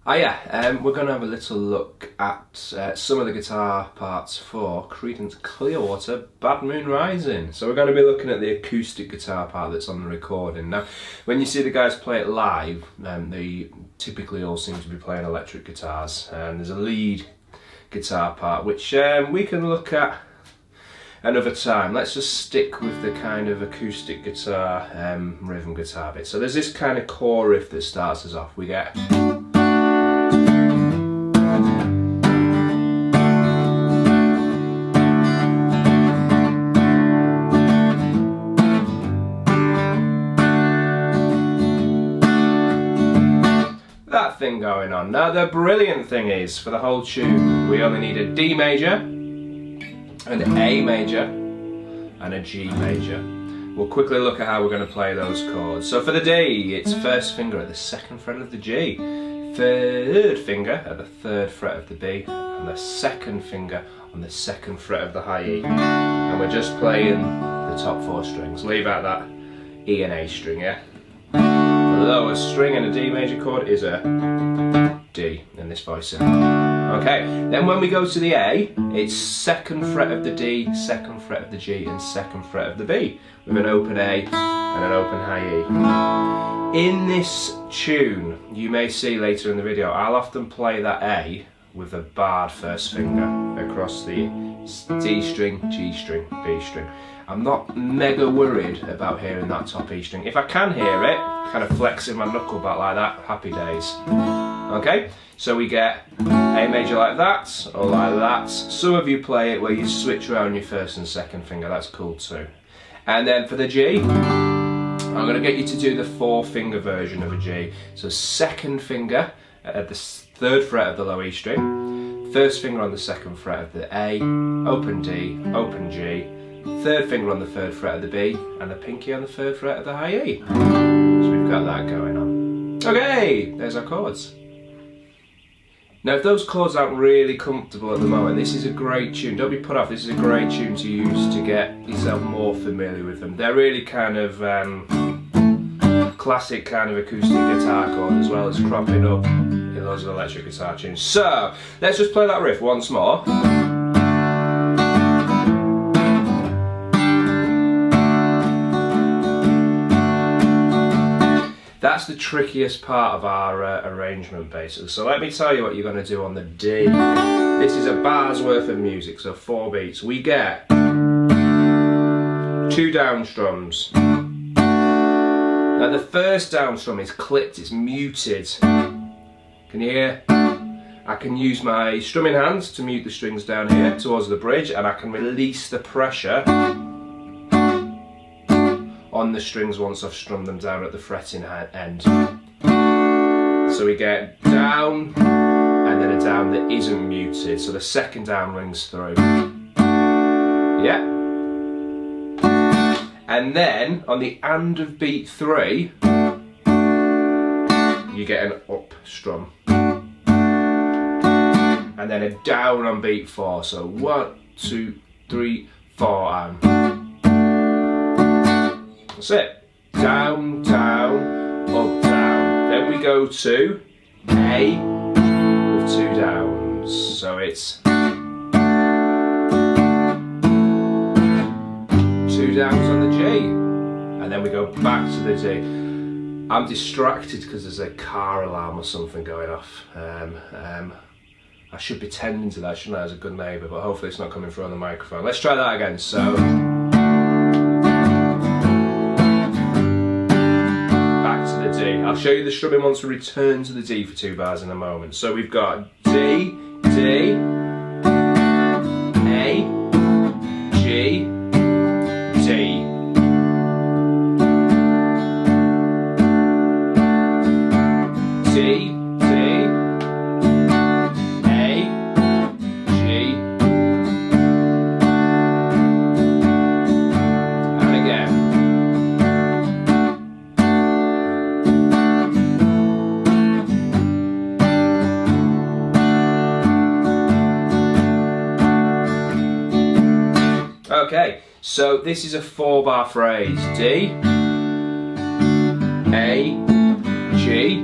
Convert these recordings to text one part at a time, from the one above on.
We're going to have a little look at some of the guitar parts for Creedance Clearwater Bad Moon Rising. So we're going to be looking at the acoustic guitar part that's on the recording. Now, when you see the guys play it live, they typically all seem to be playing electric guitars. And there's a lead guitar part, which we can look at another time. Let's just stick with the kind of acoustic guitar, rhythm guitar bit. So there's this kind of core riff that starts us off. We get... that thing going on. Now the brilliant thing is, for the whole tune, we only need a D major, an A major, and a G major. We'll quickly look at how we're going to play those chords. So for the D, it's first finger at the second fret of the G, third finger at the third fret of the B, and the second finger on the second fret of the high E. And we're just playing the top four strings. Leave out that E and A string, yeah? The lowest string in a D major chord is a D in this voicing. Okay, then when we go to the A, it's second fret of the D, second fret of the G, and second fret of the B, with an open A and an open high E. In this tune, you may see later in the video, I'll often play that A with a barred first finger across the D string, G string, B string. I'm not mega worried about hearing that top E string. If I can hear it, kind of flexing my knuckle back like that, happy days. Okay, so we get A major like that, or like that. Some of you play it where you switch around your first and second finger, that's cool too. And then for the G, I'm going to get you to do the four finger version of a G. So second finger at the third fret of the low E string, first finger on the second fret of the A, open D, open G, third finger on the third fret of the B, and the pinky on the third fret of the high E. So we've got that going on. Okay, there's our chords. Now if those chords aren't really comfortable at the moment, this is a great tune. Don't be put off, this is a great tune to use to get yourself more familiar with them. They're really kind of classic kind of acoustic guitar chords, as well as cropping up in loads of electric guitar tunes. So, let's just play that riff once more. That's the trickiest part of our arrangement basically. So let me tell you what you're going to do on the D. This is a bar's worth of music, so 4 beats. We get 2 down strums. Now the first down strum is clipped, it's muted. Can you hear? I can use my strumming hands to mute the strings down here towards the bridge, and I can release the pressure on the strings once I've strummed them down at the fretting end. So we get down, and then a down that isn't muted, so the second down rings through. Yeah. And then on the end of beat 3, you get an up strum. And then a down on beat 4, so 1, 2, 3, 4, and that's it. Down, down, up, down. Then we go to A with 2 downs. So it's 2 downs on the G. And then we go back to the D. I'm distracted because there's a car alarm or something going off. I should be tending to that, shouldn't I, as a good neighbour, but hopefully it's not coming through on the microphone. Let's try that again. So I'll show you the strumming once we return to the D for 2 bars in a moment. So we've got D, D, A, G, D. D, D, A, G, and again. Okay, so this is a 4-bar phrase. D, A, G,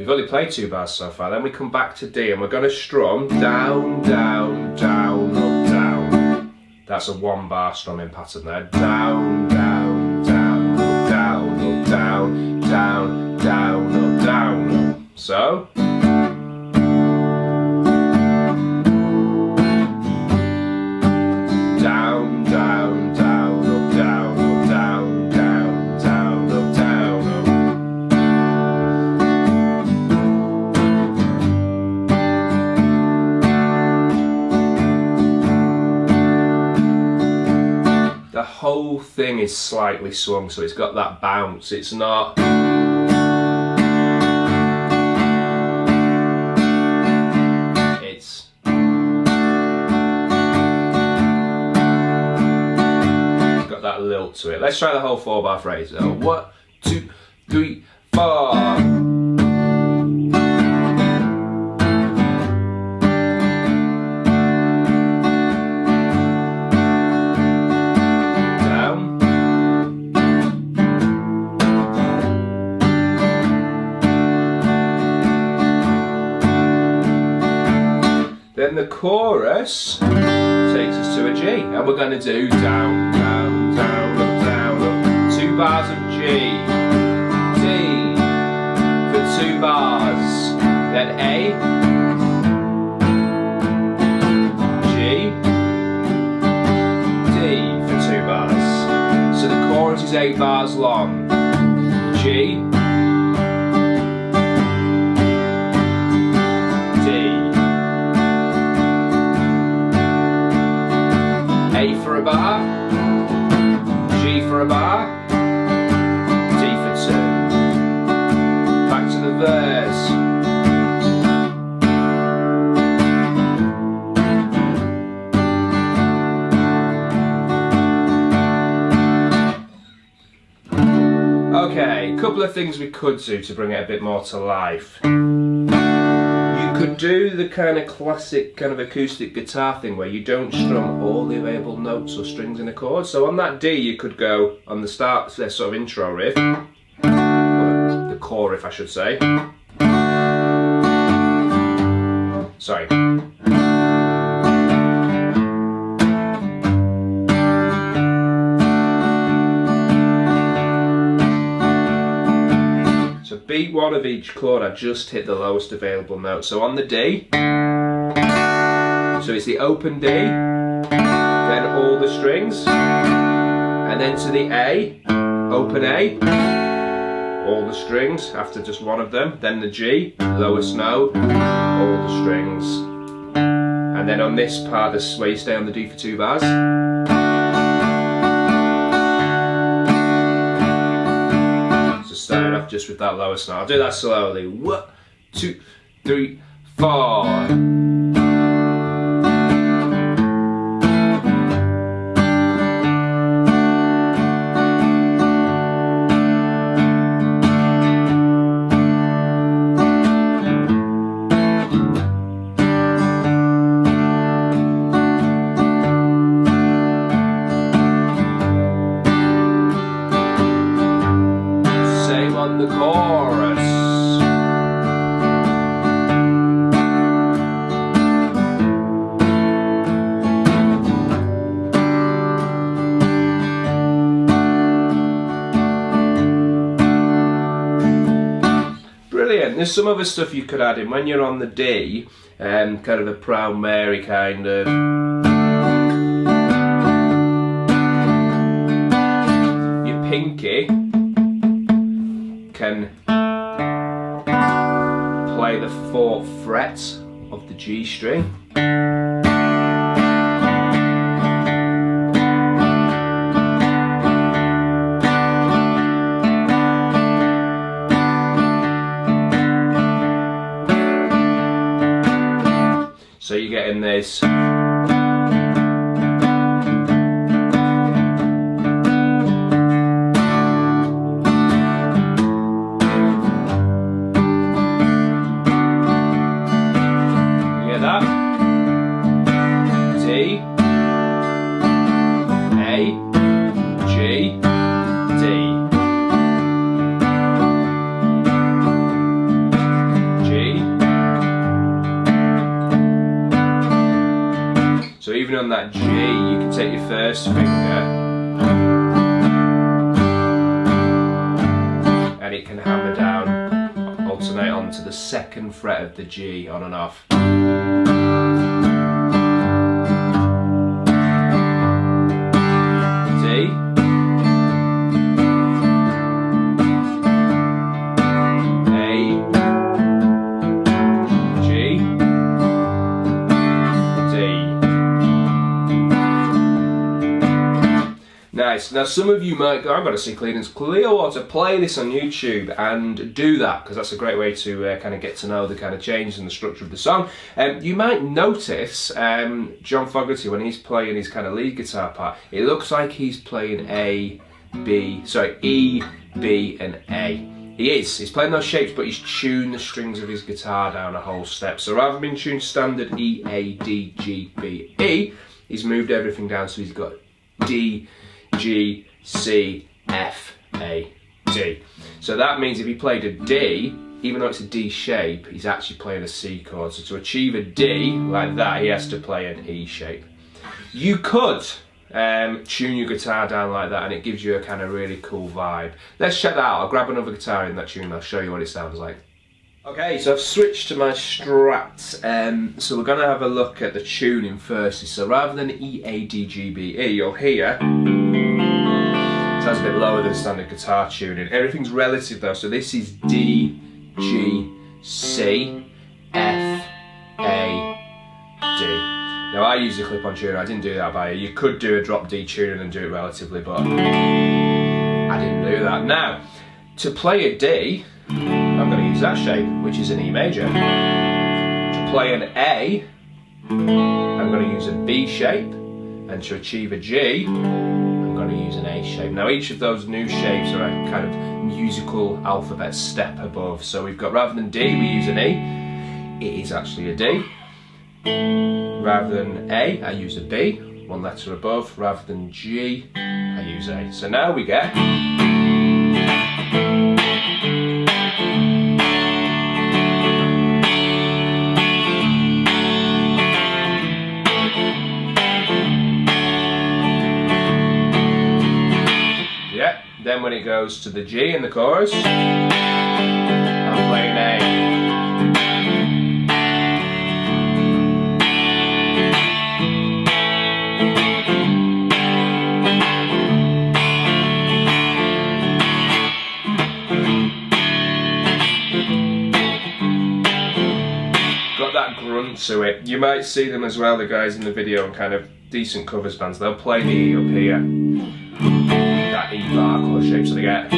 We've only played 2 bars so far. Then we come back to D and we're going to strum down, down, down, up, down. That's a 1 bar strumming pattern there. Down, down, down, up, down, up, down, down, down, up, down, up. So. Down, down, down, up, down, up, down, down, down, up, down, up. The whole thing is slightly swung, so it's got that bounce. It's not. Lilt to it. Let's try the whole 4 bar phrase. 1, 2, 3, 4. Down. Then the chorus takes us to a G, and we're going to do down, down, down, up, down, up. 2 bars of G, D for 2 bars, then A, G, D for 2 bars. So the chorus is 8 bars long. G, A for a bar, G for a bar, D for 2. Back to the verse. Okay, a couple of things we could do to bring it a bit more to life. You could do the kind of classic kind of acoustic guitar thing where you don't strum all the available notes or strings in a chord. So on that D you could go on the start, sort of intro riff, or the core riff I should say. Sorry. Beat 1 of each chord, I just hit the lowest available note. So on the D, so it's the open D, then all the strings, and then to the A, open A, all the strings after just one of them, then the G, lowest note, all the strings, and then on this part, this is where you stay on the D for 2 bars. Starting off just with that lowest note. I'll do that slowly. 1, 2, 3, 4. The chorus. Brilliant. There's some other stuff you could add in when you're on the D, kind of a Proud Mary kind of. Your pinky can play the 4th fret of the G string. So you're getting this. even on that G, you can take your first finger and it can hammer down, alternate onto the second fret of the G, on and off. Nice. Now some of you might go, I'm going to see Creedance Clearwater, play this on YouTube, and do that, because that's a great way to kind of get to know the kind of changes in the structure of the song. You might notice John Fogerty, when he's playing his kind of lead guitar part, it looks like he's playing E, B, and A. He's playing those shapes, but he's tuned the strings of his guitar down a whole step. So rather than being tuned standard E, A, D, G, B, E, he's moved everything down, so he's got D, G, C, F, A, D. So that means if he played a D, even though it's a D shape, he's actually playing a C chord. So to achieve a D like that, he has to play an E shape. You could tune your guitar down like that, and it gives you a kind of really cool vibe. Let's check that out. I'll grab another guitar in that tune and I'll show you what it sounds like. Okay, so I've switched to my Strat, so we're going to have a look at the tuning firstly. So rather than E, A, D, G, B, E, you'll hear it sounds a bit lower than standard guitar tuning. Everything's relative though, so this is D, G, C, F, A, D. Now I use the clip-on tuner, I didn't do that by ear. You could do a drop D tuning and do it relatively, but I didn't do that. Now, to play a D, I'm going to use that shape, which is an E major. To play an A, I'm going to use a B shape, and to achieve a G, I'm going to use an A shape. Now each of those new shapes are a kind of musical alphabet step above. So we've got, rather than D, we use an E. It is actually a D. Rather than A, I use a B, one letter above. Rather than G, I use A. So now we get... Then when it goes to the G in the chorus, I'm playing A. Got that grunt to it. You might see them as well, the guys in the video, and kind of decent covers bands. They'll play the E up here. That E bar chord shape, so they get.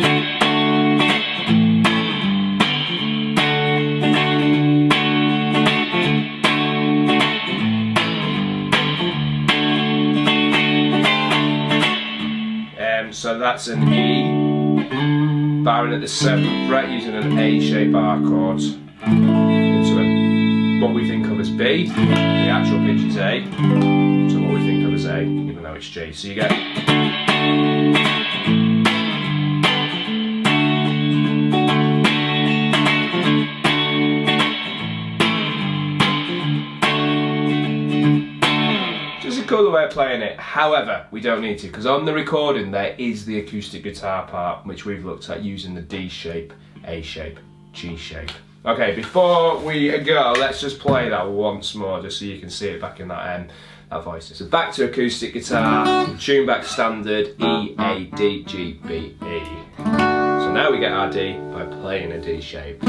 So that's an E, barring at the 7th fret using an A shape bar chord into what we think of as B. The actual pitch is A, so what we think of as A, even though it's G. So you get. Cool way of playing it. However, we don't need to, because on the recording there is the acoustic guitar part, which we've looked at using the D shape, A shape, G shape. Okay, before we go, let's just play that once more, just so you can see it back in that that voice. So back to acoustic guitar, tune back standard, E, A, D, G, B, E. So now we get our D by playing a D shape.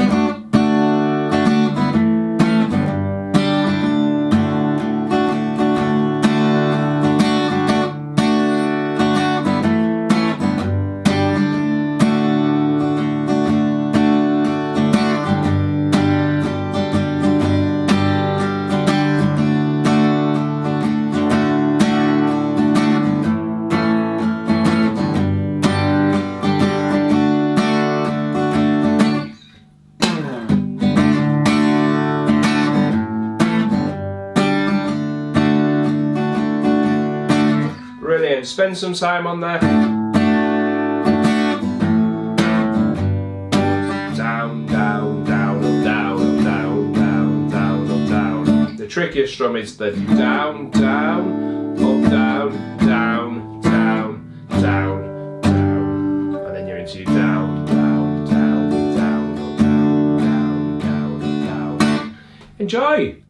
Brilliant, spend some time on there. Down, down, down, up, down, up, down, down, down, up, down. The trickiest strum is the down, down, up, down, down, down, down, down, and then you're into down, down, down, down, up, down, down, down, down. Enjoy!